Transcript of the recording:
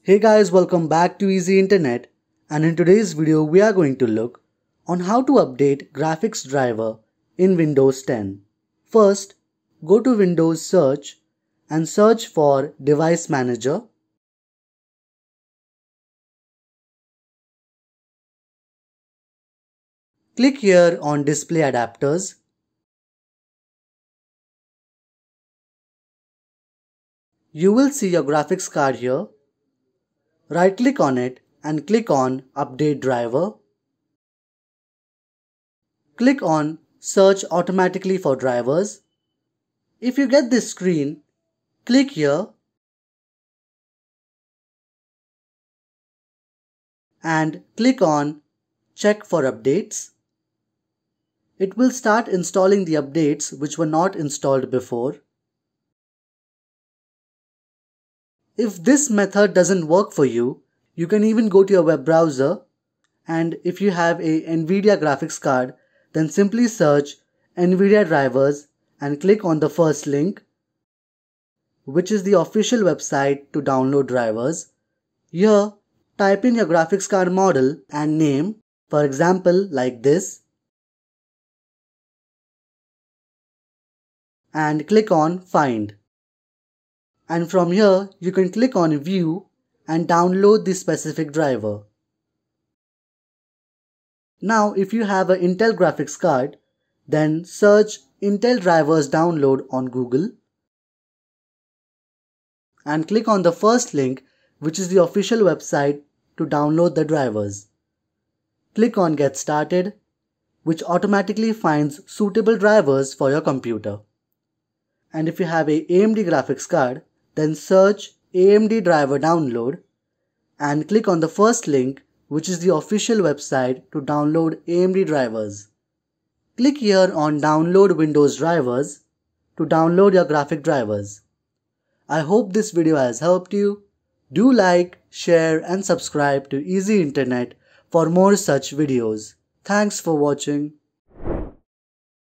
Hey guys, welcome back to Easy Internet, and in today's video we are going to look on how to update graphics driver in Windows 10. First, go to Windows Search and search for Device Manager. Click here on Display Adapters. You will see your graphics card here. Right click on it and click on Update Driver. Click on Search automatically for drivers. If you get this screen, click here and click on Check for updates. It will start installing the updates which were not installed before. If this method doesn't work for you, you can even go to your web browser, and if you have a NVIDIA graphics card, then simply search NVIDIA drivers and click on the first link, which is the official website to download drivers. Here, type in your graphics card model and name, for example like this, and click on Find. And from here, you can click on View and download the specific driver. Now, if you have an Intel graphics card, then search Intel drivers download on Google and click on the first link, which is the official website to download the drivers. Click on Get Started, which automatically finds suitable drivers for your computer. And if you have a AMD graphics card, then search AMD driver download and click on the first link, which is the official website to download AMD drivers. Click here on Download Windows drivers to download your graphic drivers. I hope this video has helped you. Do like, share and subscribe to Easy Internet for more such videos. Thanks for watching.